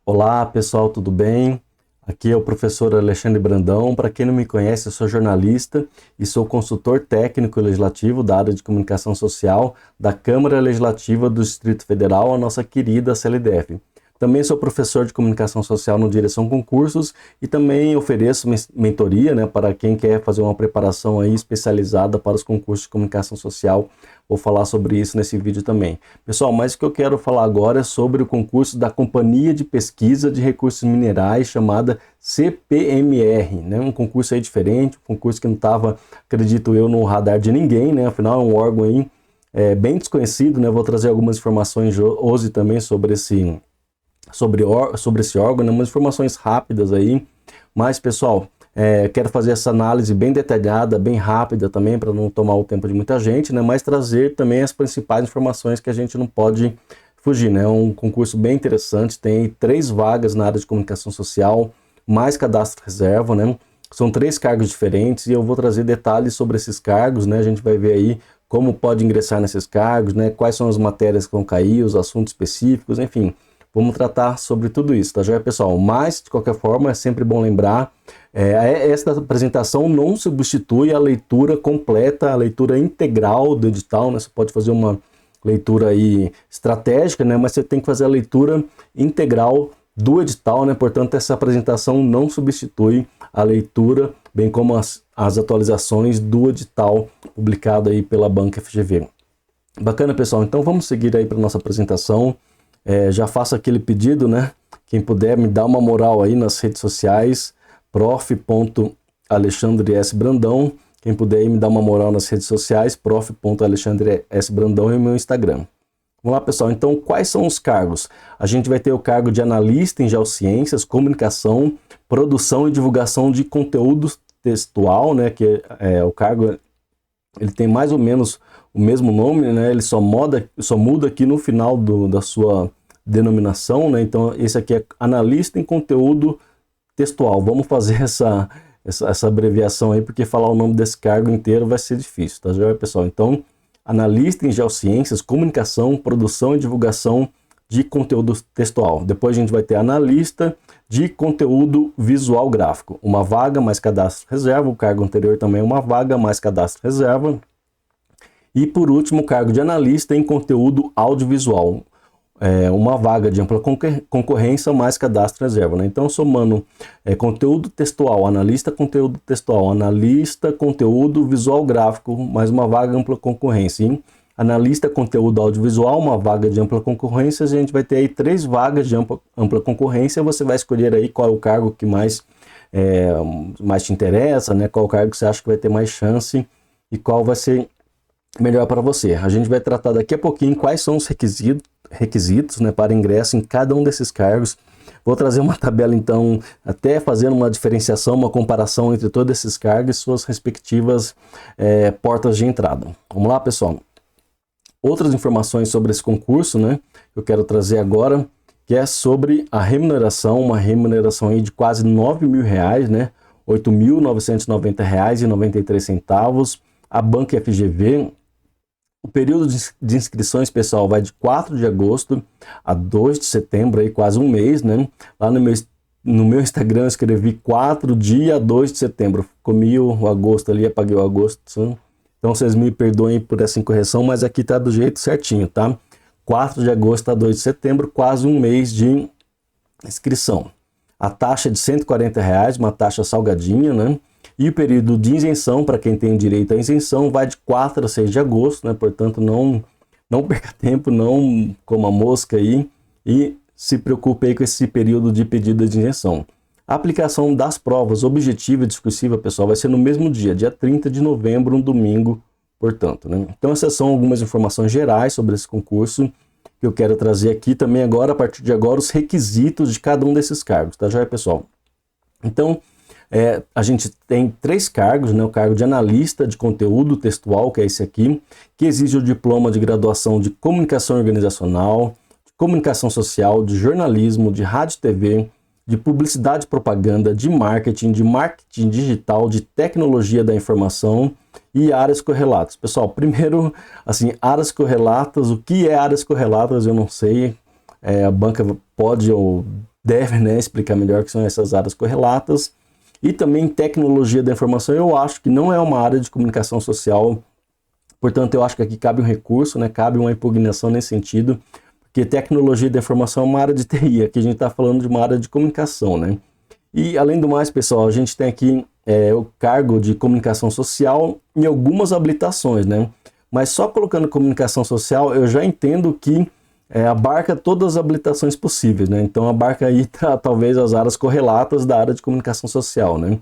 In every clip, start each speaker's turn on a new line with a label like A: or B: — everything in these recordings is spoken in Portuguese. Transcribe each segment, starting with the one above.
A: Olá pessoal, tudo bem? Aqui é o professor Alexandre Brandão. Para quem não me conhece, eu sou jornalista e sou consultor técnico legislativo da área de comunicação social da Câmara Legislativa do Distrito Federal, a nossa querida CLDF. Também sou professor de comunicação social no Direção Concursos e também ofereço mentoria, para quem quer fazer uma preparação aí especializada para os concursos de comunicação social. Vou falar sobre isso nesse vídeo também. Pessoal, mas o que eu quero falar agora é sobre o concurso da Companhia de Pesquisa de Recursos Minerais, chamada CPMR, Um concurso aí diferente, um concurso que não estava, acredito eu, no radar de ninguém, Afinal é um órgão aí bem desconhecido, Vou trazer algumas informações hoje também sobre esse órgão, umas informações rápidas aí, mas pessoal, quero fazer essa análise bem detalhada, bem rápida também, para não tomar o tempo de muita gente, mas trazer também as principais informações que a gente não pode fugir, É um concurso bem interessante, tem 3 vagas na área de comunicação social, mais cadastro reserva, São 3 cargos diferentes e eu vou trazer detalhes sobre esses cargos, A gente vai ver aí como pode ingressar nesses cargos, Quais são as matérias que vão cair, os assuntos específicos, enfim. Vamos tratar sobre tudo isso, tá joia, pessoal? Mas, de qualquer forma, é sempre bom lembrar, esta apresentação não substitui a leitura completa, a leitura integral do edital, Você pode fazer uma leitura aí estratégica, Mas você tem que fazer a leitura integral do edital, Portanto, essa apresentação não substitui a leitura, bem como as atualizações do edital publicado aí pela Banca FGV. Bacana, pessoal? Então, vamos seguir aí para a nossa apresentação. Já faço aquele pedido, Quem puder me dar uma moral aí nas redes sociais, prof.alexandre.s.brandão. Quem puder aí me dar uma moral nas redes sociais, prof.alexandre.s.brandão é o meu Instagram. Vamos lá, pessoal. Então, quais são os cargos? A gente vai ter o cargo de analista em geociências, comunicação, produção e divulgação de conteúdo textual, Que o cargo, ele tem mais ou menos o mesmo nome, Ele só muda aqui no final da sua denominação, Então, esse aqui é analista em conteúdo textual. Vamos fazer essa abreviação aí, porque falar o nome desse cargo inteiro vai ser difícil, tá joia, pessoal? Então, analista em geociências, comunicação, produção e divulgação de conteúdo textual. Depois a gente vai ter analista de conteúdo visual gráfico. Uma vaga mais cadastro reserva, o cargo anterior também é uma vaga mais cadastro reserva. E por último, o cargo de analista em conteúdo audiovisual. Uma vaga de ampla concorrência mais cadastro reserva, Então, somando conteúdo textual, analista conteúdo visual gráfico, mais uma vaga ampla concorrência. Hein? Analista conteúdo audiovisual, uma vaga de ampla concorrência, a gente vai ter aí 3 vagas de ampla concorrência, você vai escolher aí qual é o cargo que mais te interessa, Qual é o cargo que você acha que vai ter mais chance e qual vai ser melhor para você. A gente vai tratar daqui a pouquinho quais são os requisitos para ingresso em cada um desses cargos. Vou trazer uma tabela, então, até fazendo uma diferenciação, uma comparação entre todos esses cargos e suas respectivas portas de entrada. Vamos lá, pessoal? Outras informações sobre esse concurso, que eu quero trazer agora, que é sobre a remuneração, uma remuneração aí de quase R$9 mil, R$ 8.990,93. A Banca FGV. O período de inscrições, pessoal, vai de 4 de agosto a 2 de setembro, aí quase um mês, Lá no meu Instagram eu escrevi 4 a 2 de setembro. Comi o agosto ali, apaguei o agosto. Então vocês me perdoem por essa incorreção, mas aqui tá do jeito certinho, tá? 4 de agosto a 2 de setembro, quase um mês de inscrição. A taxa é de R$140, uma taxa salgadinha, E o período de isenção, para quem tem direito à isenção, vai de 4 a 6 de agosto, Portanto, não perca tempo, não coma mosca aí e se preocupe aí com esse período de pedido de isenção. A aplicação das provas objetiva e discursiva, pessoal, vai ser no mesmo dia 30 de novembro, um domingo, portanto, Então, essas são algumas informações gerais sobre esse concurso que eu quero trazer aqui também agora, a partir de agora, os requisitos de cada um desses cargos, tá joia, pessoal? Então, a gente tem 3 cargos, O cargo de analista de conteúdo textual, que é esse aqui, que exige o diploma de graduação de comunicação organizacional, de comunicação social, de jornalismo, de rádio e TV, de publicidade e propaganda, de marketing digital, de tecnologia da informação e áreas correlatas. Pessoal, primeiro, assim, áreas correlatas, o que é áreas correlatas eu não sei, a banca pode ou deve, né, explicar melhor o que são essas áreas correlatas. E também tecnologia da informação, eu acho que não é uma área de comunicação social, portanto eu acho que aqui cabe um recurso, né, cabe uma impugnação nesse sentido, porque tecnologia da informação é uma área de TI, aqui a gente está falando de uma área de comunicação, né. E além do mais, pessoal, a gente tem aqui o cargo de comunicação social em algumas habilitações, né, mas só colocando comunicação social eu já entendo que abarca todas as habilitações possíveis, né? Então abarca aí talvez as áreas correlatas da área de comunicação social, né?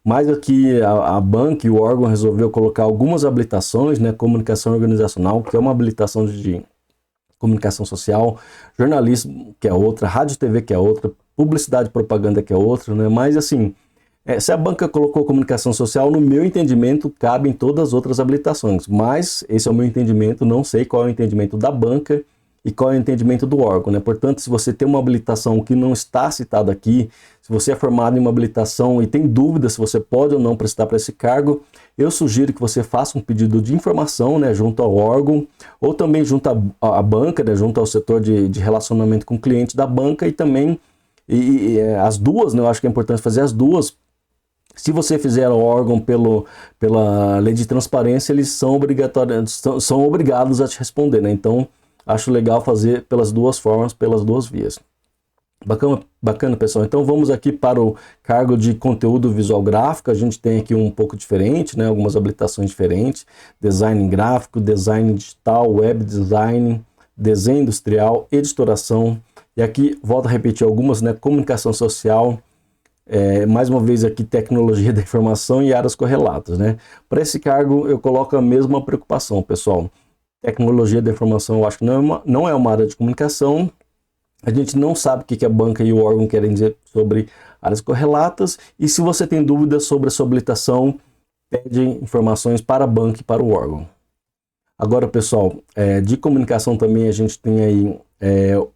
A: Mas aqui a banca e o órgão resolveu colocar algumas habilitações, né? Comunicação organizacional, que é uma habilitação de comunicação social, jornalismo, que é outra, rádio e TV, que é outra, publicidade e propaganda, que é outra, né? Mas assim, se a banca colocou comunicação social, no meu entendimento, cabem todas as outras habilitações, mas esse é o meu entendimento, não sei qual é o entendimento da banca e qual é o entendimento do órgão, né? Portanto, se você tem uma habilitação que não está citada aqui, se você é formado em uma habilitação e tem dúvida se você pode ou não prestar para esse cargo, eu sugiro que você faça um pedido de informação, né, junto ao órgão, ou também junto à banca, né, junto ao setor de relacionamento com o cliente da banca, e também as duas, né, eu acho que é importante fazer as duas. Se você fizer o órgão pela lei de transparência, eles são obrigados a te responder, né? Então, acho legal fazer pelas duas formas, pelas duas vias. Bacana, pessoal. Então vamos aqui para o cargo de conteúdo visual gráfico. A gente tem aqui um pouco diferente, né? Algumas habilitações diferentes. Design gráfico, design digital, web design, desenho industrial, editoração. E aqui, volto a repetir algumas, né? Comunicação social, mais uma vez aqui tecnologia da informação e áreas correlatas, né? Para esse cargo eu coloco a mesma preocupação, pessoal. Tecnologia da informação eu acho que não é uma área de comunicação. A gente não sabe o que a banca e o órgão querem dizer sobre áreas correlatas. E se você tem dúvidas sobre a sua habilitação, pede informações para a banca e para o órgão. Agora, pessoal, de comunicação também a gente tem aí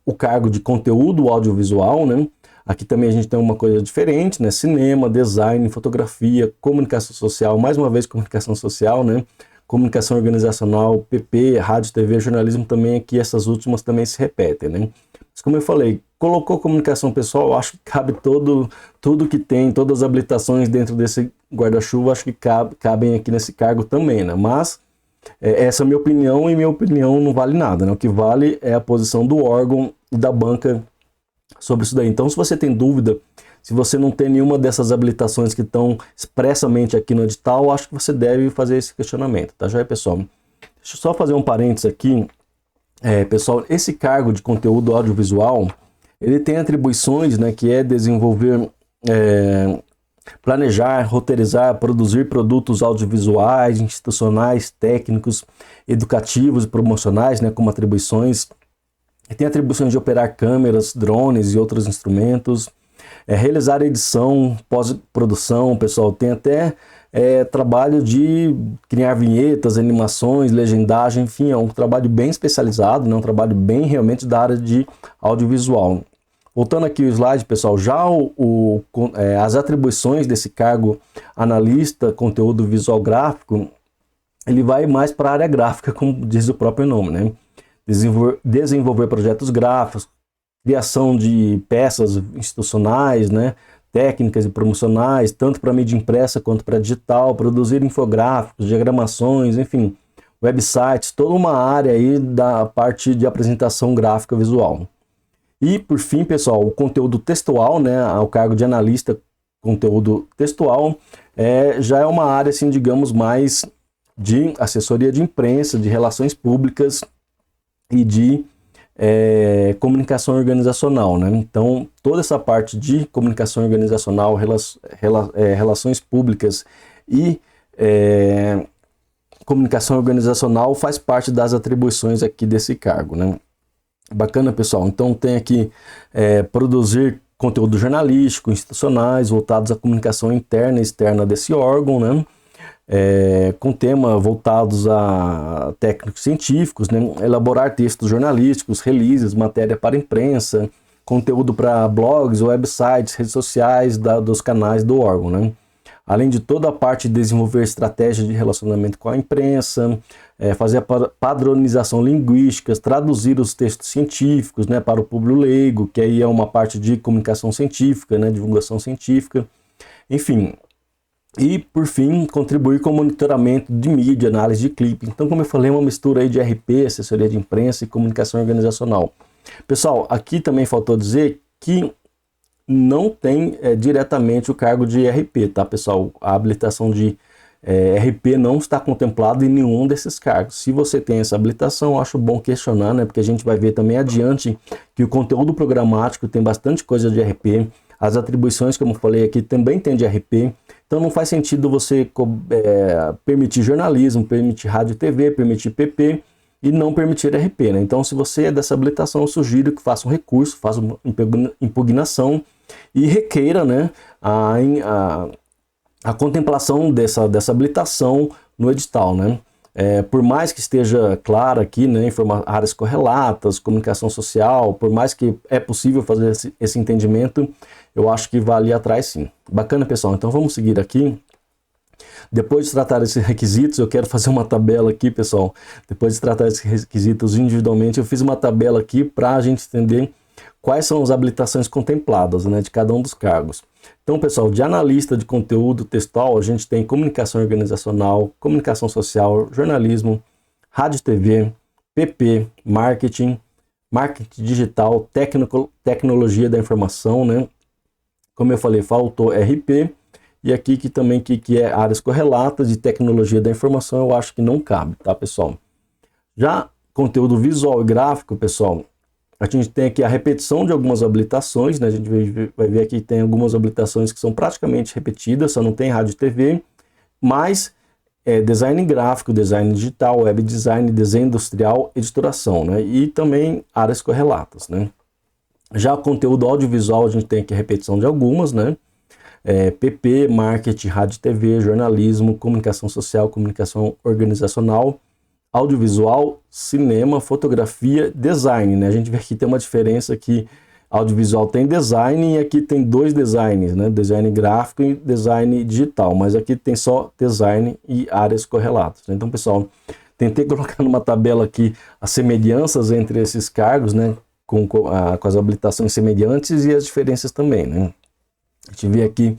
A: o cargo de conteúdo audiovisual, né? Aqui também a gente tem uma coisa diferente, né? Cinema, design, fotografia, comunicação social, mais uma vez comunicação social, né? Comunicação organizacional, PP, rádio, TV, jornalismo também, aqui essas últimas também se repetem, né? Mas como eu falei, colocou comunicação pessoal, eu acho que cabe tudo que tem, todas as habilitações dentro desse guarda-chuva, acho que cabem aqui nesse cargo também, né? Mas essa é a minha opinião, e minha opinião não vale nada, né? O que vale é a posição do órgão e da banca sobre isso daí. Então, se você tem dúvida, se você não tem nenhuma dessas habilitações que estão expressamente aqui no edital, acho que você deve fazer esse questionamento, tá joia, pessoal? Deixa eu só fazer um parênteses aqui. Pessoal, esse cargo de conteúdo audiovisual, ele tem atribuições, né, que é desenvolver, planejar, roteirizar, produzir produtos audiovisuais, institucionais, técnicos, educativos e promocionais, né, como atribuições. Tem atribuições de operar câmeras, drones e outros instrumentos, realizar edição, pós-produção, pessoal, tem até trabalho de criar vinhetas, animações, legendagem, enfim, é um trabalho bem especializado, né, um trabalho bem realmente da área de audiovisual. Voltando aqui o slide, pessoal, já as atribuições desse cargo analista, conteúdo visual gráfico, ele vai mais para a área gráfica, como diz o próprio nome, né? Desenvolver projetos gráficos, criação de peças institucionais, né, técnicas e promocionais, tanto para mídia impressa quanto para digital, produzir infográficos, diagramações, enfim, websites, toda uma área aí da parte de apresentação gráfica visual. E, por fim, pessoal, o conteúdo textual, né, o cargo de analista conteúdo textual, já é uma área, assim, digamos, mais de assessoria de imprensa, de relações públicas e de comunicação organizacional, né? Então, toda essa parte de comunicação organizacional, relações públicas e comunicação organizacional faz parte das atribuições aqui desse cargo, né? Bacana, pessoal. Então, tem aqui produzir conteúdo jornalístico, institucionais, voltados à comunicação interna e externa desse órgão, né? Com tema voltados a técnicos científicos, né? Elaborar textos jornalísticos, releases, matéria para imprensa, conteúdo para blogs, websites, redes sociais dos canais do órgão, né? além de toda a parte de desenvolver estratégia de relacionamento com a imprensa, fazer a padronização linguística, traduzir os textos científicos, né, para o público leigo, que aí é uma parte de comunicação científica, né, divulgação científica, enfim. E, por fim, contribuir com o monitoramento de mídia, análise de clipe. Então, como eu falei, é uma mistura aí de RP, assessoria de imprensa e comunicação organizacional. Pessoal, aqui também faltou dizer que não tem diretamente o cargo de RP, tá, pessoal? A habilitação de RP não está contemplada em nenhum desses cargos. Se você tem essa habilitação, eu acho bom questionar, né? Porque a gente vai ver também adiante que o conteúdo programático tem bastante coisa de RP. As atribuições, como eu falei aqui, também tem de RP. Então não faz sentido você permitir jornalismo, permitir rádio e TV, permitir PP e não permitir RP, né? Então, se você é dessa habilitação, eu sugiro que faça um recurso, faça uma impugnação e requeira, né, a contemplação dessa habilitação no edital, né? Por mais que esteja clara aqui, né, áreas correlatas, comunicação social, por mais que é possível fazer esse entendimento, eu acho que vai ali atrás sim. Bacana, pessoal? Então vamos seguir aqui. Depois de tratar esses requisitos, eu quero fazer uma tabela aqui, pessoal. Depois de tratar esses requisitos individualmente, eu fiz uma tabela aqui para a gente entender quais são as habilitações contempladas, né, de cada um dos cargos. Então, pessoal, de analista de conteúdo textual, a gente tem comunicação organizacional, comunicação social, jornalismo, rádio e TV, PP, marketing digital, tecnologia da informação, né? Como eu falei, faltou RP. E aqui que também que é áreas correlatas de tecnologia da informação, eu acho que não cabe, tá, pessoal? Já conteúdo visual e gráfico, pessoal, a gente tem aqui a repetição de algumas habilitações, né? A gente vai ver aqui que tem algumas habilitações que são praticamente repetidas, só não tem rádio e TV, mas design gráfico, design digital, web design, desenho industrial, editoração, né? E também áreas correlatas, né? Já o conteúdo audiovisual, a gente tem aqui a repetição de algumas, né? PP, marketing, rádio e TV, jornalismo, comunicação social, comunicação organizacional, audiovisual, cinema, fotografia, design, né? A gente vê que tem uma diferença que audiovisual tem design e aqui tem dois designs, né? Design gráfico e design digital, mas aqui tem só design e áreas correlatas, né? Então, pessoal, tentei colocar numa tabela aqui as semelhanças entre esses cargos, né? Com as habilitações semelhantes e as diferenças também, né? A gente vê aqui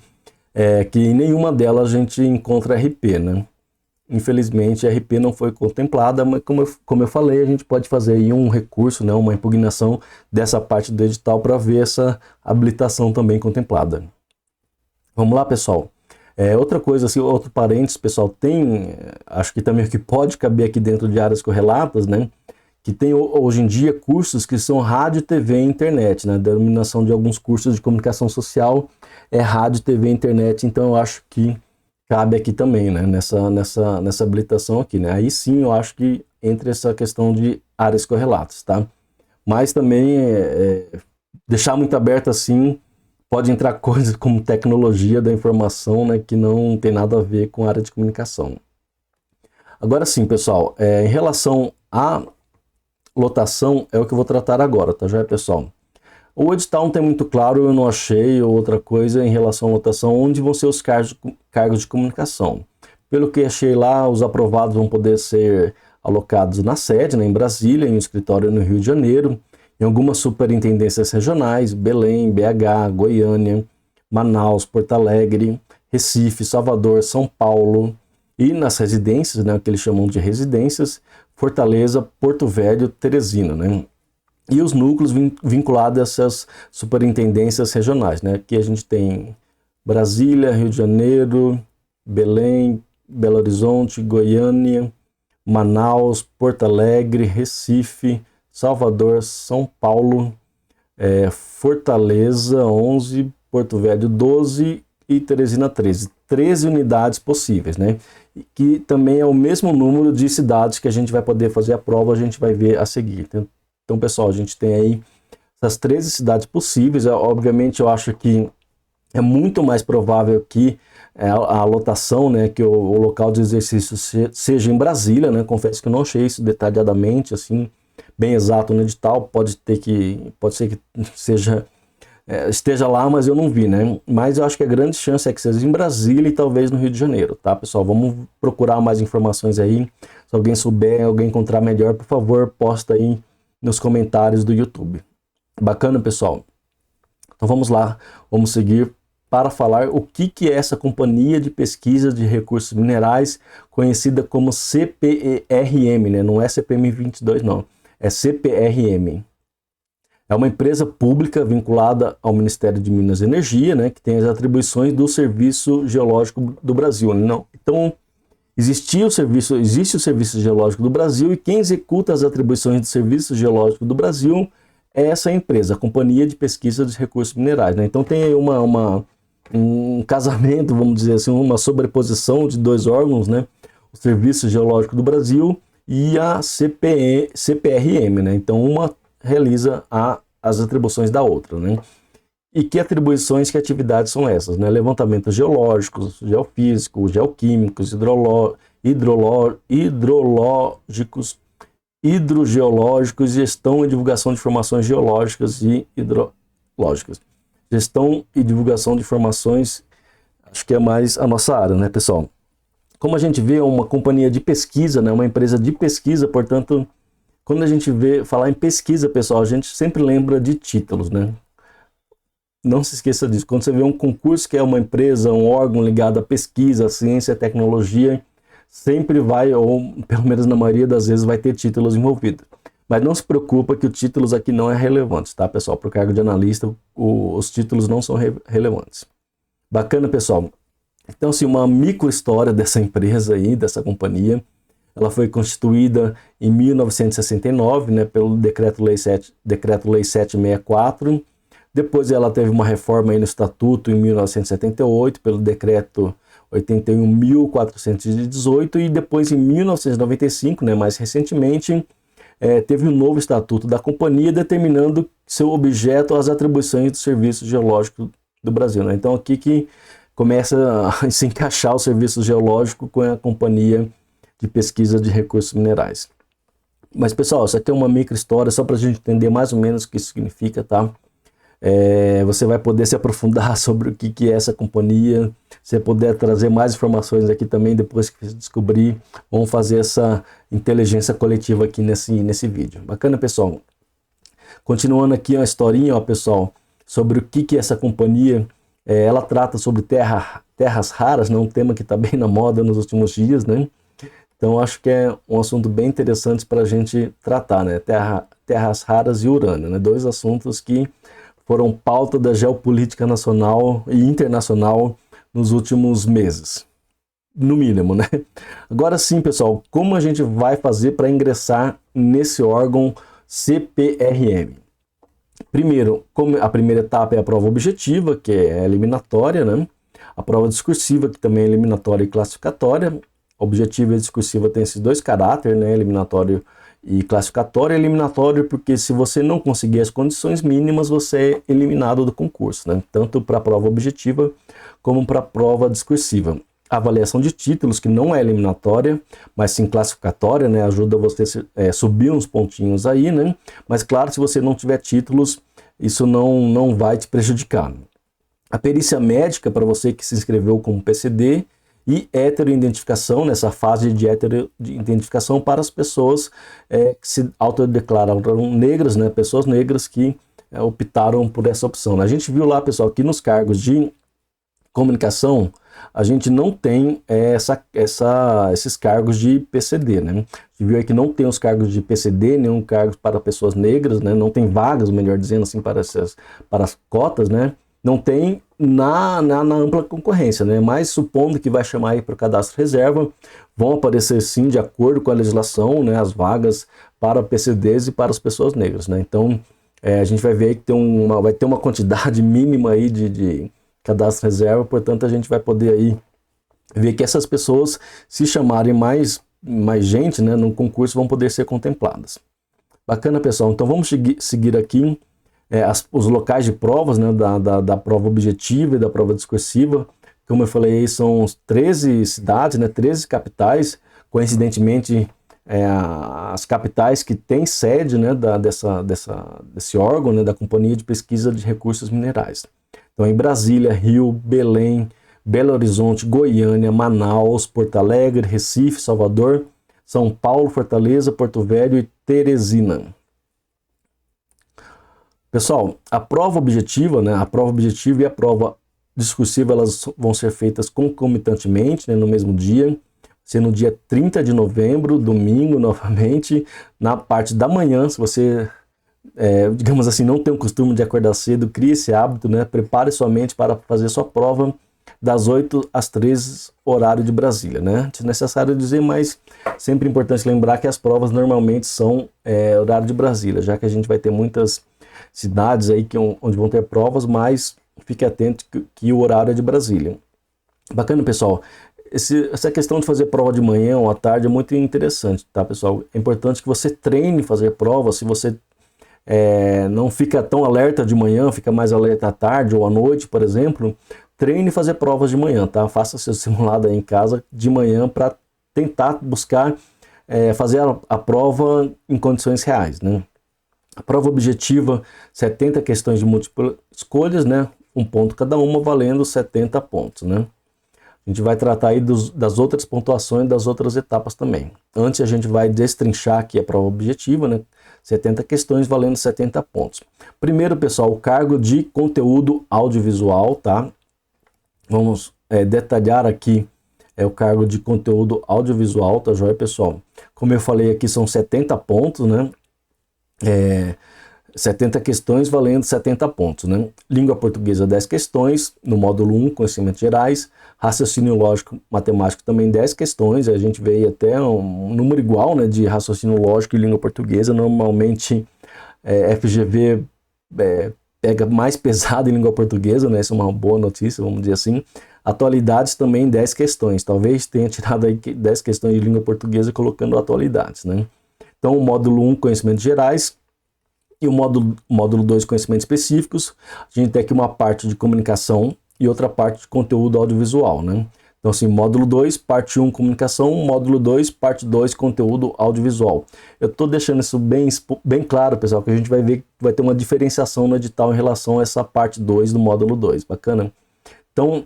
A: que em nenhuma delas a gente encontra RP, né? Infelizmente, a RP não foi contemplada, mas como eu falei, a gente pode fazer aí um recurso, né, uma impugnação dessa parte do edital para ver essa habilitação também contemplada. Vamos lá, pessoal. Outra coisa, assim, outro parênteses, pessoal, tem, acho que também que pode caber aqui dentro de áreas correlatas, né? Que tem hoje em dia cursos que são rádio, TV e internet, né? A denominação de alguns cursos de comunicação social é rádio, TV e internet, então eu acho que cabe aqui também, né? Nessa habilitação aqui, né? Aí sim eu acho que entre essa questão de áreas correlatas, tá? Mas também deixar muito aberto assim, pode entrar coisas como tecnologia da informação, né? Que não tem nada a ver com a área de comunicação. Agora sim, pessoal, em relação à lotação é o que eu vou tratar agora, tá, já, pessoal? O edital não tem muito claro, eu não achei outra coisa em relação à lotação, onde vão ser os cargos de comunicação. Pelo que achei lá, os aprovados vão poder ser alocados na sede, né, em Brasília, em um escritório no Rio de Janeiro, em algumas superintendências regionais, Belém, BH, Goiânia, Manaus, Porto Alegre, Recife, Salvador, São Paulo, e nas residências, né, o que eles chamam de residências, Fortaleza, Porto Velho, Teresina, né? E os núcleos vinculados a essas superintendências regionais, né? Aqui a gente tem Brasília, Rio de Janeiro, Belém, Belo Horizonte, Goiânia, Manaus, Porto Alegre, Recife, Salvador, São Paulo, Fortaleza 11, Porto Velho 12 e Teresina 13. 13 unidades possíveis, né? Que também é o mesmo número de cidades que a gente vai poder fazer a prova, a gente vai ver a seguir. Então, pessoal, a gente tem aí essas 13 cidades possíveis. Obviamente, eu acho que é muito mais provável que a lotação, né, que o local de exercício seja em Brasília, né? Confesso que eu não achei isso detalhadamente, assim, bem exato no edital. Pode ser que seja esteja lá, mas eu não vi, né? Mas eu acho que a grande chance é que seja em Brasília e talvez no Rio de Janeiro, tá, pessoal? Vamos procurar mais informações aí. Se alguém souber, alguém encontrar melhor, por favor, posta aí nos comentários do YouTube. Bacana, pessoal? Então vamos lá, vamos seguir para falar o que é essa Companhia de Pesquisa de Recursos Minerais, conhecida como CPRM, né? Não é CPM22 não, é CPRM. É uma empresa pública vinculada ao Ministério de Minas e Energia, né, que tem as atribuições do Serviço Geológico do Brasil. Não? Então, existe o Serviço Geológico do Brasil e quem executa as atribuições do Serviço Geológico do Brasil é essa empresa, a Companhia de Pesquisa de Recursos Minerais. Né? Então, tem aí um casamento, vamos dizer assim, uma sobreposição de dois órgãos, né? O Serviço Geológico do Brasil e a CPRM. Né? Então, uma realiza as atribuições da outra, né? E que atribuições, que atividades são essas, né? Levantamentos geológicos, geofísicos, geoquímicos, hidrológicos, hidrogeológicos, gestão e divulgação de informações geológicas e hidrológicas. Gestão e divulgação de informações, acho que é mais a nossa área, né, pessoal? Como a gente vê, é uma companhia de pesquisa, né? Uma empresa de pesquisa, portanto, quando a gente falar em pesquisa, pessoal, a gente sempre lembra de títulos, né? Não se esqueça disso. Quando você vê um concurso que é uma empresa, um órgão ligado à pesquisa, à ciência, à tecnologia, sempre vai, ou pelo menos na maioria das vezes, vai ter títulos envolvidos. Mas não se preocupa que os títulos aqui não é relevante, tá, pessoal? Para o cargo de analista, os títulos não são relevantes. Bacana, pessoal? Então, assim, uma micro história dessa empresa aí, dessa companhia. Ela foi constituída em 1969, né, pelo Decreto-Lei 764. Depois ela teve uma reforma aí no Estatuto em 1978, pelo Decreto 81.418. E depois, em 1995, né, mais recentemente, teve um novo Estatuto da Companhia, determinando seu objeto as atribuições do Serviço Geológico do Brasil. Né? Então, aqui que começa a se encaixar o Serviço Geológico com a Companhia de Pesquisa de Recursos Minerais. Mas, pessoal, isso aqui é uma micro história, só para a gente entender mais ou menos o que isso significa, tá? Você vai poder se aprofundar sobre o que é essa companhia, você puder trazer mais informações aqui também, depois que você descobrir, vamos fazer essa inteligência coletiva aqui nesse vídeo. Bacana, pessoal? Continuando aqui uma historinha, ó, pessoal, sobre o que é essa companhia. Ela trata sobre terras raras, né? Um tema que está bem na moda nos últimos dias, né? Então, acho que é um assunto bem interessante para a gente tratar, né? Terras raras e urânio, né? Dois assuntos que foram pauta da geopolítica nacional e internacional nos últimos meses, no mínimo, né? Agora sim, pessoal, como a gente vai fazer para ingressar nesse órgão CPRM? Primeiro, a primeira etapa é a prova objetiva, que é eliminatória, né? A prova discursiva, que também é eliminatória e classificatória. Objetiva e discursiva tem esses dois caráteres, né? Eliminatório e classificatório. Eliminatório porque se você não conseguir as condições mínimas, você é eliminado do concurso, né? Tanto para a prova objetiva como para a prova discursiva. A avaliação de títulos, que não é eliminatória, mas sim classificatória, né? Ajuda você a subir uns pontinhos aí, né? Mas claro, se você não tiver títulos, isso não vai te prejudicar. A perícia médica, para você que se inscreveu como PCD, e heteroidentificação, nessa fase de heteroidentificação para as pessoas que se autodeclararam negras, né? Pessoas negras que optaram por essa opção. A gente viu lá, pessoal, que nos cargos de comunicação, a gente não tem esses cargos de PCD, né? A gente viu aí que não tem os cargos de PCD, nenhum cargo para pessoas negras, né? Não tem vagas, melhor dizendo assim, para as cotas, né? Não tem na ampla concorrência, né? Mas supondo que vai chamar aí para o cadastro reserva, vão aparecer sim, de acordo com a legislação, né, as vagas para PCDs e para as pessoas negras, né? Então, a gente vai ver aí que vai ter uma quantidade mínima aí de cadastro reserva, portanto, a gente vai poder aí ver que essas pessoas, se chamarem mais gente, né, no concurso, vão poder ser contempladas. Bacana, pessoal. Então, vamos seguir aqui os locais de provas, né, da prova objetiva e da prova discursiva. Como eu falei, são 13 cidades, né, 13 capitais. Coincidentemente, as capitais que têm sede, né, desse órgão, né, da Companhia de Pesquisa de Recursos Minerais. Então, em Brasília, Rio, Belém, Belo Horizonte, Goiânia, Manaus, Porto Alegre, Recife, Salvador, São Paulo, Fortaleza, Porto Velho e Teresina. Pessoal, a prova objetiva, né, a prova objetiva e a prova discursiva, elas vão ser feitas concomitantemente, né, no mesmo dia, sendo no dia 30 de novembro, domingo, novamente, na parte da manhã. Se você, digamos assim, não tem o costume de acordar cedo, crie esse hábito, né, prepare sua mente para fazer sua prova das 8 às 13, horário de Brasília, né? É necessário dizer, mas sempre é importante lembrar que as provas normalmente são horário de Brasília, já que a gente vai ter muitas cidades aí onde vão ter provas, mas fique atento que o horário é de Brasília. Bacana, pessoal. Essa questão de fazer prova de manhã ou à tarde é muito interessante, tá, pessoal? É importante que você treine fazer prova. Se você não fica tão alerta de manhã, fica mais alerta à tarde ou à noite, por exemplo, treine fazer provas de manhã, tá? Faça seu simulado aí em casa de manhã para tentar buscar fazer a prova em condições reais, né? A prova objetiva, 70 questões de múltiplas escolhas, né? Um ponto cada uma, valendo 70 pontos, né? A gente vai tratar aí das outras pontuações, das outras etapas também. Antes a gente vai destrinchar aqui a prova objetiva, né? 70 questões valendo 70 pontos. Primeiro, pessoal, o cargo de conteúdo audiovisual, tá? Vamos detalhar aqui o cargo de conteúdo audiovisual, tá joia, pessoal? Como eu falei aqui, são 70 pontos, né? 70 questões valendo 70 pontos, né? Língua portuguesa, 10 questões, no módulo 1, conhecimentos gerais. Raciocínio lógico, matemático, também 10 questões. A gente vê até um número igual, né, de raciocínio lógico e língua portuguesa. Normalmente, FGV pega mais pesado em língua portuguesa, né? Essa é uma boa notícia, vamos dizer assim. Atualidades também 10 questões. Talvez tenha tirado aí 10 questões de língua portuguesa colocando atualidades, né? Então, o módulo 1, conhecimentos gerais, e o módulo 2, conhecimentos específicos. A gente tem aqui uma parte de comunicação e outra parte de conteúdo audiovisual, né? Então, assim, módulo 2, parte 1, comunicação, módulo 2, parte 2, conteúdo audiovisual. Eu estou deixando isso bem claro, pessoal, que a gente vai ver que vai ter uma diferenciação no edital em relação a essa parte 2 do módulo 2, bacana? Então,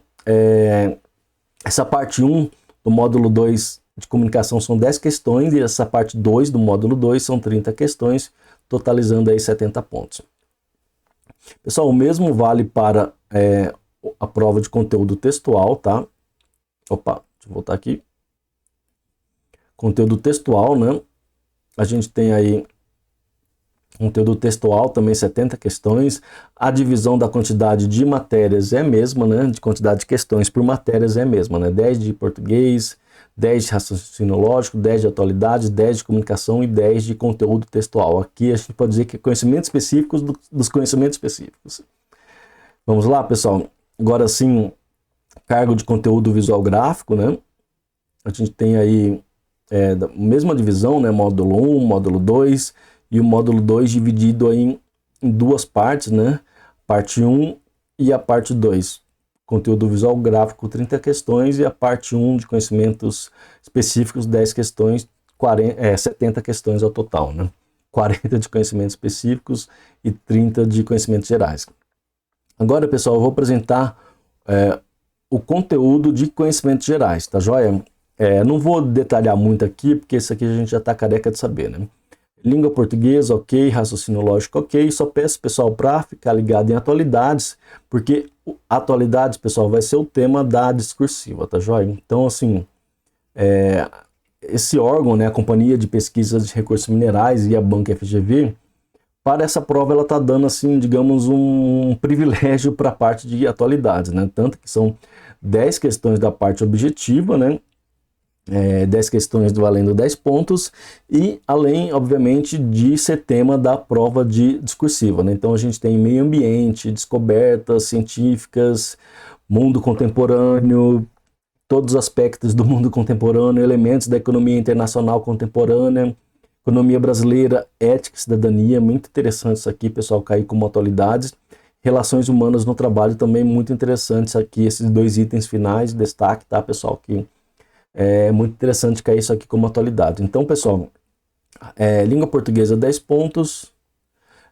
A: essa parte 1 do módulo 2 de comunicação são 10 questões, e essa parte 2 do módulo 2 são 30 questões, totalizando aí 70 pontos. Pessoal, o mesmo vale para a prova de conteúdo textual, tá? Opa, deixa eu voltar aqui. Conteúdo textual, né? A gente tem aí conteúdo textual, também 70 questões. A divisão da quantidade de matérias é a mesma, né? De quantidade de questões por matérias é a mesma, né? 10 de português, 10 de raciocínio lógico, 10 de atualidade, 10 de comunicação e 10 de conteúdo textual. Aqui a gente pode dizer que é conhecimentos específicos dos conhecimentos específicos. Vamos lá, pessoal? Agora sim, cargo de conteúdo visual gráfico, né? A gente tem aí a mesma divisão, né? Módulo 1, módulo 2, e o módulo 2 dividido aí em duas partes, né? Parte 1 e a parte 2. Conteúdo visual gráfico, 30 questões, e a parte 1 de conhecimentos específicos, 10 questões, 70 questões ao total, né? 40 de conhecimentos específicos e 30 de conhecimentos gerais. Agora, pessoal, eu vou apresentar o conteúdo de conhecimentos gerais, tá joia? Não vou detalhar muito aqui, porque isso aqui a gente já está careca de saber, né? Língua portuguesa, ok. Raciocínio lógico, ok. Só peço, pessoal, para ficar ligado em atualidades, porque atualidades, pessoal, vai ser o tema da discursiva, tá joia? Então, assim, esse órgão, né, a Companhia de Pesquisa de Recursos Minerais e a Banca FGV, para essa prova ela está dando, assim, digamos, um privilégio para a parte de atualidades, né? Tanto que são 10 questões da parte objetiva, né? 10 questões valendo 10 pontos, e além, obviamente, de ser tema da prova de discursiva, né? Então a gente tem meio ambiente, descobertas científicas, mundo contemporâneo, todos os aspectos do mundo contemporâneo, elementos da economia internacional contemporânea, economia brasileira, ética e cidadania. Muito interessante isso aqui, pessoal, cair como atualidades. Relações humanas no trabalho também muito interessantes aqui, esses dois itens finais, destaque, tá, pessoal, que é muito interessante cair isso aqui como atualidade. Então, pessoal, língua portuguesa 10 pontos,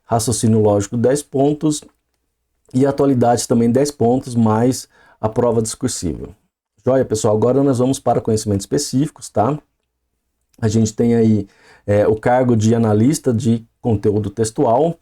A: raciocínio lógico 10 pontos e atualidade também 10 pontos, mais a prova discursiva. Joia, pessoal, agora nós vamos para conhecimentos específicos, tá? A gente tem aí o cargo de analista de conteúdo textual.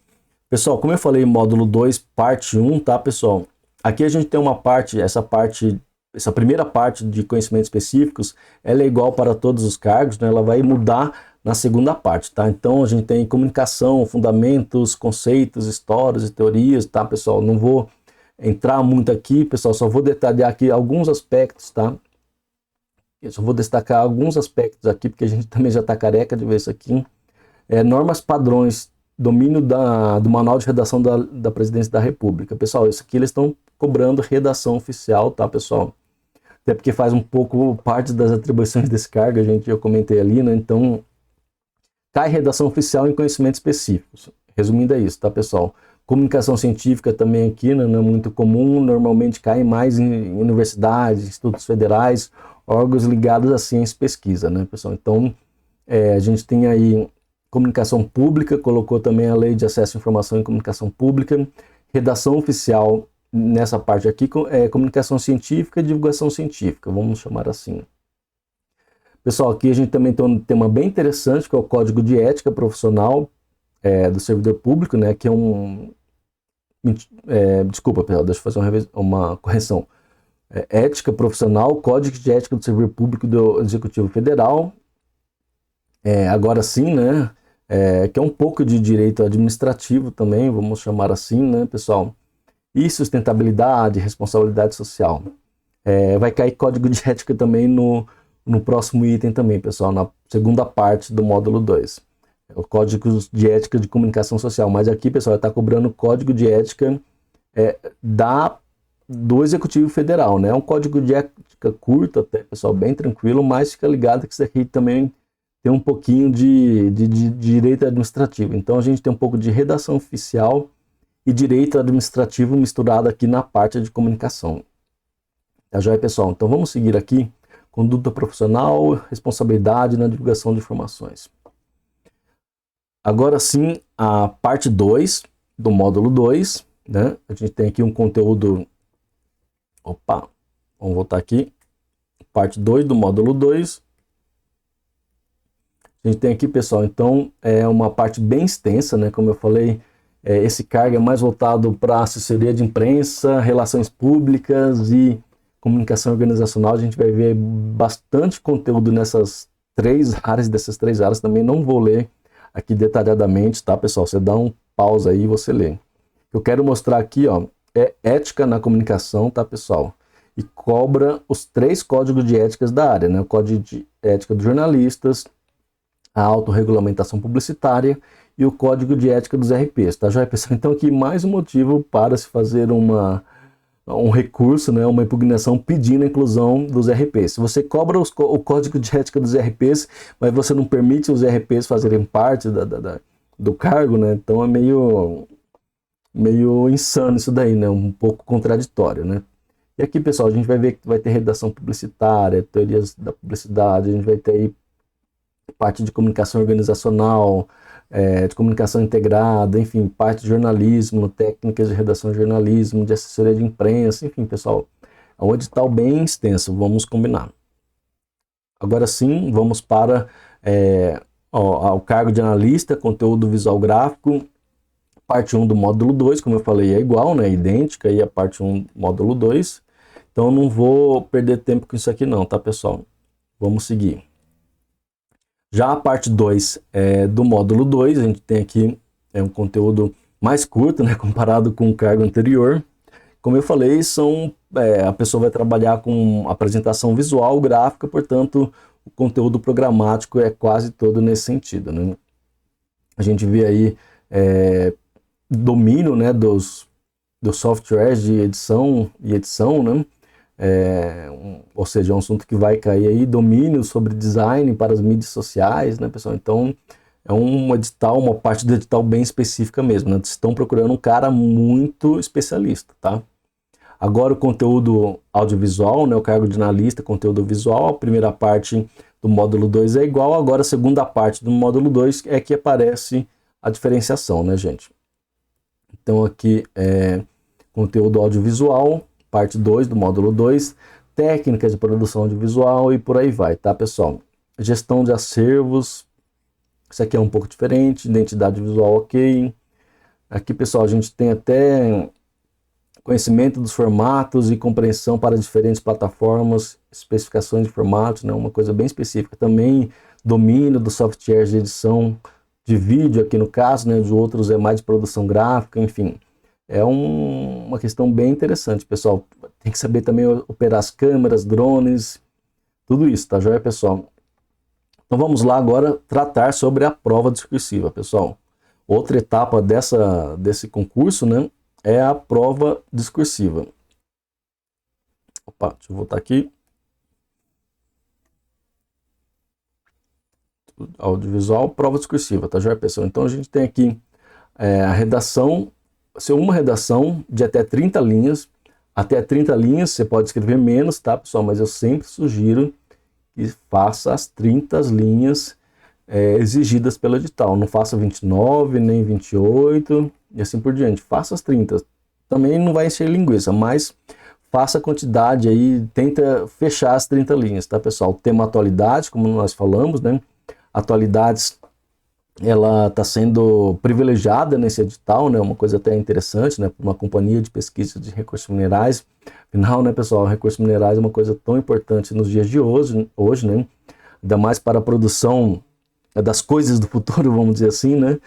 A: Pessoal, como eu falei, módulo 2, parte 1, tá, pessoal? Aqui a gente tem uma parte, essa primeira parte de conhecimentos específicos, ela é igual para todos os cargos, né? Ela vai mudar na segunda parte, tá? Então a gente tem comunicação, fundamentos, conceitos, histórias e teorias, tá, pessoal? Não vou entrar muito aqui, pessoal, só vou detalhar aqui alguns aspectos, tá? Eu só vou destacar alguns aspectos aqui, porque a gente também já está careca de ver isso aqui. Normas padrões, domínio do manual de redação da Presidência da República. Pessoal, isso aqui eles estão cobrando redação oficial, tá, pessoal? Até porque faz um pouco parte das atribuições desse cargo, eu comentei ali, né? Então, cai redação oficial em conhecimentos específicos. Resumindo é isso, tá, pessoal? Comunicação científica também aqui, né, não é muito comum, normalmente cai mais em universidades, institutos federais, órgãos ligados à ciência e pesquisa, né, pessoal? Então, a gente tem aí comunicação pública, colocou também a Lei de Acesso à Informação e Comunicação Pública, redação oficial nessa parte aqui, comunicação científica e divulgação científica, vamos chamar assim. Pessoal, aqui a gente também tem um tema bem interessante, que é o Código de Ética Profissional do Servidor Público, né, que é desculpa, pessoal, deixa eu fazer uma correção. Ética Profissional, Código de Ética do Servidor Público do Executivo Federal. Agora sim, né, que é um pouco de direito administrativo também, vamos chamar assim, né, pessoal. E sustentabilidade, responsabilidade social. Vai cair Código de Ética também no próximo item também, pessoal, na segunda parte do módulo 2. O Código de Ética de Comunicação Social. Mas aqui, pessoal, está cobrando o Código de Ética do Executivo Federal, né? É um código de ética curto até, pessoal, bem tranquilo, mas fica ligado que isso aqui também tem um pouquinho de direito administrativo. Então a gente tem um pouco de redação oficial e direito administrativo misturado aqui na parte de comunicação. Tá joia, pessoal? Então vamos seguir aqui. Conduta profissional, responsabilidade na divulgação de informações. Agora sim, a parte 2 do módulo 2, né? A gente tem aqui um conteúdo... Opa, vamos voltar aqui. Parte 2 do módulo 2. A gente tem aqui, pessoal, então, é uma parte bem extensa, né? Como eu falei, esse cargo é mais voltado para assessoria de imprensa, relações públicas e comunicação organizacional. A gente vai ver bastante conteúdo nessas três áreas, também não vou ler aqui detalhadamente, tá, pessoal? Você dá um pausa aí e você lê. Eu quero mostrar aqui, ó, ética na comunicação, tá, pessoal? E cobra os 3 códigos de éticas da área, né? O Código de Ética dos Jornalistas, a Autorregulamentação Publicitária e o Código de Ética dos RPs, tá, joia, pessoal? Então aqui mais um motivo para se fazer um recurso, né, uma impugnação pedindo a inclusão dos RPs. Se você cobra o Código de Ética dos RPs, mas você não permite os RPs fazerem parte do cargo, né? Então é meio insano isso daí, né? Um pouco contraditório, né? E aqui, pessoal, a gente vai ver que vai ter redação publicitária, teorias da publicidade, a gente vai ter aí parte de comunicação organizacional, de comunicação integrada, enfim, parte de jornalismo, técnicas de redação de jornalismo, de assessoria de imprensa, enfim, pessoal, é um edital bem extenso, vamos combinar. Agora sim, vamos para o cargo de analista, conteúdo visual gráfico, parte 1 do módulo 2, como eu falei, é igual, né, idêntica aí a parte 1 do módulo 2, então não vou perder tempo com isso aqui não, tá, pessoal? Vamos seguir. Já a parte 2 do módulo 2, a gente tem aqui um conteúdo mais curto, né, comparado com o cargo anterior. Como eu falei, a pessoa vai trabalhar com apresentação visual, gráfica, portanto, o conteúdo programático é quase todo nesse sentido, né? A gente vê aí domínio, né, dos softwares de edição e edição, né? Ou seja, é um assunto que vai cair aí, domínio sobre design para as mídias sociais, né, pessoal? Então, é um edital, uma parte do edital bem específica mesmo, né? Estão procurando um cara muito especialista, tá? Agora o conteúdo audiovisual, né, o cargo de analista, conteúdo visual, a primeira parte do módulo 2 é igual, agora a segunda parte do módulo 2 é que aparece a diferenciação, né, gente? Então aqui é conteúdo audiovisual, parte 2 do módulo 2, técnicas de produção audiovisual e por aí vai, tá, pessoal? Gestão de acervos, isso aqui é um pouco diferente, identidade visual, ok. Aqui, pessoal, a gente tem até conhecimento dos formatos e compreensão para diferentes plataformas, especificações de formatos, né, uma coisa bem específica. Também domínio dos softwares de edição de vídeo, aqui no caso, né, os outros é mais de produção gráfica, enfim. É uma questão bem interessante, pessoal. Tem que saber também operar as câmeras, drones, tudo isso, tá joia, pessoal? Então vamos lá agora tratar sobre a prova discursiva, pessoal. Outra etapa desse concurso, né, é a prova discursiva. Opa, deixa eu voltar aqui. Audiovisual, prova discursiva, tá joia, pessoal? Então a gente tem aqui a redação, uma redação de até 30 linhas. Até 30 linhas, você pode escrever menos, tá, pessoal? Mas eu sempre sugiro que faça as 30 linhas exigidas pelo edital. Não faça 29, nem 28 e assim por diante. Faça as 30. Também não vai encher linguiça, mas faça a quantidade aí, tenta fechar as 30 linhas, tá, pessoal? Tema atualidade, como nós falamos, né? Atualidades, ela está sendo privilegiada nesse edital, né? Uma coisa até interessante, né? Uma companhia de pesquisa de recursos minerais. Afinal, né, pessoal, recursos minerais é uma coisa tão importante nos dias de hoje, né? Ainda mais para a produção das coisas do futuro, vamos dizer assim, né?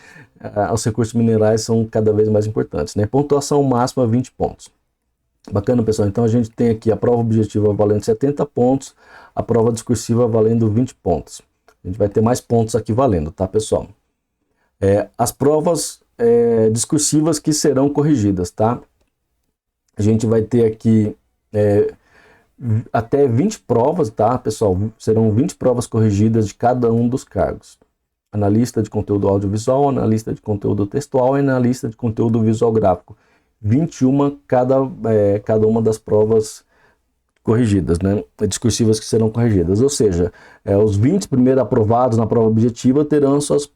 A: Os recursos minerais são cada vez mais importantes, né? Pontuação máxima 20 pontos. Bacana, pessoal. Então a gente tem aqui a prova objetiva valendo 70 pontos, a prova discursiva valendo 20 pontos. A gente vai ter mais pontos aqui valendo, tá, pessoal? As provas discursivas que serão corrigidas, tá? A gente vai ter aqui até 20 provas, tá, pessoal? Serão 20 provas corrigidas de cada um dos cargos. Analista de conteúdo audiovisual, analista de conteúdo textual e analista de conteúdo visual gráfico. 21 cada uma das provas corrigidas, né? Discursivas que serão corrigidas. Ou seja, os 20 primeiro aprovados na prova objetiva terão suas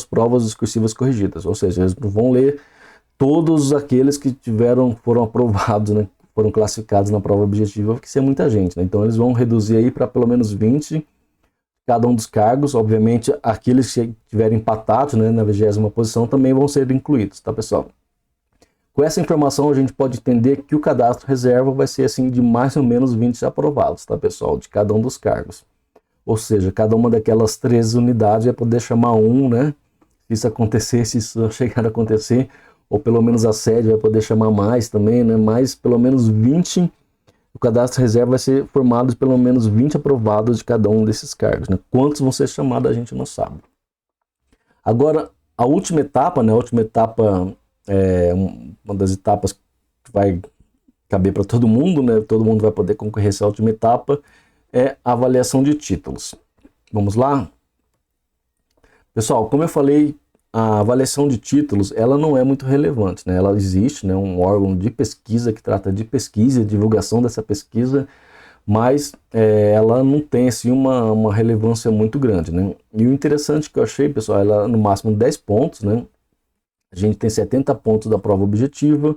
A: provas discursivas corrigidas. Ou seja, eles não vão ler todos aqueles que foram aprovados, né? Foram classificados na prova objetiva, porque isso é muita gente, né? Então eles vão reduzir aí para pelo menos 20 cada um dos cargos. Obviamente, aqueles que tiverem empatados, né, na 20ª posição também vão ser incluídos, tá, pessoal? Com essa informação, a gente pode entender que o cadastro reserva vai ser assim de mais ou menos 20 aprovados, tá, pessoal? De cada um dos cargos. Ou seja, cada uma daquelas 13 unidades vai poder chamar um, né? Se isso acontecer, se isso chegar a acontecer, ou pelo menos a sede vai poder chamar mais também, né? Mais pelo menos 20, o cadastro reserva vai ser formado de pelo menos 20 aprovados de cada um desses cargos, né? Quantos vão ser chamados a gente não sabe. Agora, a última etapa, né? A última etapa uma das etapas que vai caber para todo mundo, né? Todo mundo vai poder concorrer a essa última etapa, é a avaliação de títulos. Vamos lá? Pessoal, como eu falei, a avaliação de títulos, ela não é muito relevante, né? Ela existe, né? Um órgão de pesquisa que trata de pesquisa e divulgação dessa pesquisa, mas ela não tem assim uma relevância muito grande, né? E o interessante que eu achei, pessoal, ela no máximo 10 pontos, né? A gente tem 70 pontos da prova objetiva,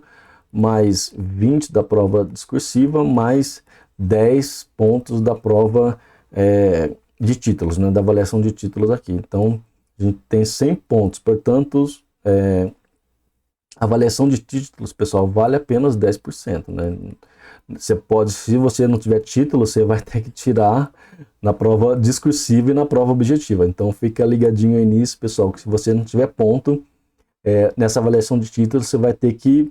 A: mais 20 da prova discursiva, mais 10 pontos da prova de títulos, né? Da avaliação de títulos aqui. Então, a gente tem 100 pontos, portanto, a avaliação de títulos, pessoal, vale apenas 10%, né? Você pode, se você não tiver título, você vai ter que tirar na prova discursiva e na prova objetiva. Então, fica ligadinho aí nisso, pessoal, que se você não tiver ponto, nessa avaliação de títulos, você vai ter que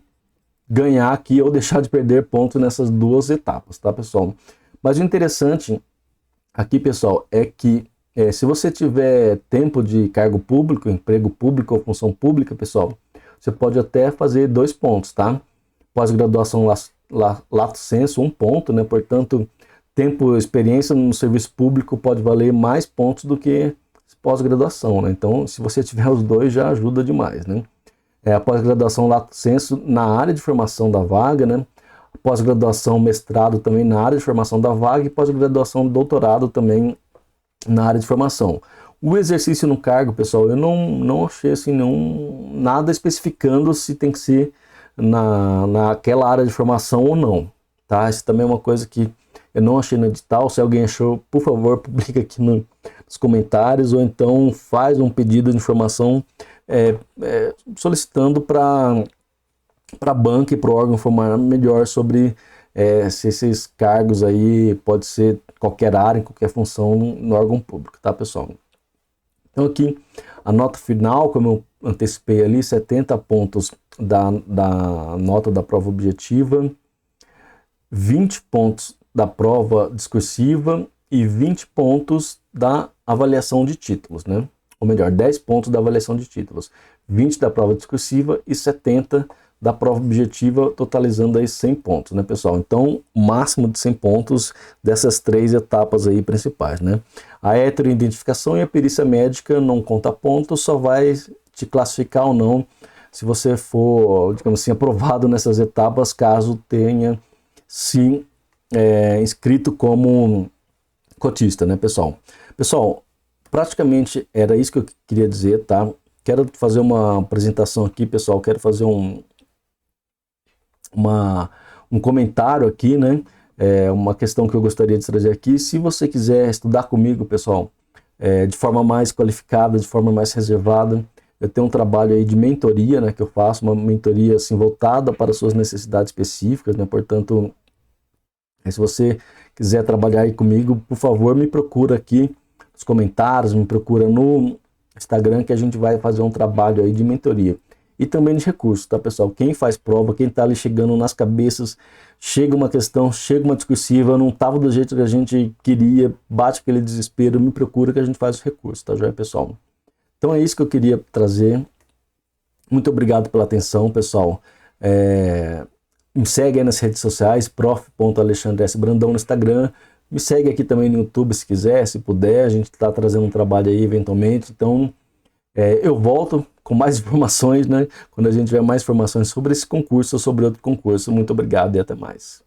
A: ganhar aqui ou deixar de perder ponto nessas duas etapas, tá, pessoal? Mas o interessante aqui, pessoal, é que se você tiver tempo de cargo público, emprego público ou função pública, pessoal, você pode até fazer 2 pontos, tá? Pós-graduação lato sensu, 1 ponto, né? Portanto, tempo, experiência no serviço público pode valer mais pontos do que pós-graduação, né? Então, se você tiver os dois, já ajuda demais, né? A pós-graduação lato sensu na área de formação da vaga, né? pós-graduação, mestrado também na área de formação da vaga e pós-graduação, doutorado também na área de formação. O exercício no cargo, pessoal, eu não achei assim, nada especificando se tem que ser naquela área de formação ou não, tá? Isso também é uma coisa que eu não achei no edital. Se alguém achou, por favor, publica aqui nos comentários, ou então faz um pedido de informação solicitando para a banca e para o órgão informar melhor sobre se esses cargos aí pode ser qualquer área, em qualquer função no órgão público, tá, pessoal? Então aqui a nota final, como eu antecipei ali, 70 pontos da nota da prova objetiva, 20 pontos da prova discursiva e 20 pontos da avaliação de títulos, né? Ou melhor, 10 pontos da avaliação de títulos, 20 da prova discursiva e 70 da prova objetiva, totalizando aí 100 pontos, né, pessoal? Então, máximo de 100 pontos dessas 3 etapas aí principais, né? A heteroidentificação e a perícia médica não conta pontos, só vai te classificar ou não se você for, digamos assim, aprovado nessas etapas, caso tenha se inscrito como cotista, né, pessoal? Pessoal, praticamente era isso que eu queria dizer, tá? Quero fazer uma apresentação aqui, pessoal, quero fazer um comentário aqui, né? Uma questão que eu gostaria de trazer aqui. Se você quiser estudar comigo, pessoal, de forma mais qualificada, de forma mais reservada, eu tenho um trabalho aí de mentoria, né, que eu faço, uma mentoria assim voltada para suas necessidades específicas, né? Portanto, se você quiser trabalhar aí comigo, por favor, me procura aqui nos comentários, me procura no Instagram, que a gente vai fazer um trabalho aí de mentoria. E também de recursos, tá, pessoal? Quem faz prova, quem tá ali chegando nas cabeças, chega uma questão, chega uma discursiva, não tava do jeito que a gente queria, bate aquele desespero, me procura que a gente faz os recursos, tá, joia, pessoal? Então é isso que eu queria trazer. Muito obrigado pela atenção, pessoal. Me segue aí nas redes sociais, prof.alexandre_s_brandão no Instagram. Me segue aqui também no YouTube se quiser, se puder. A gente está trazendo um trabalho aí eventualmente. Então, eu volto com mais informações, né? Quando a gente tiver mais informações sobre esse concurso ou sobre outro concurso. Muito obrigado e até mais.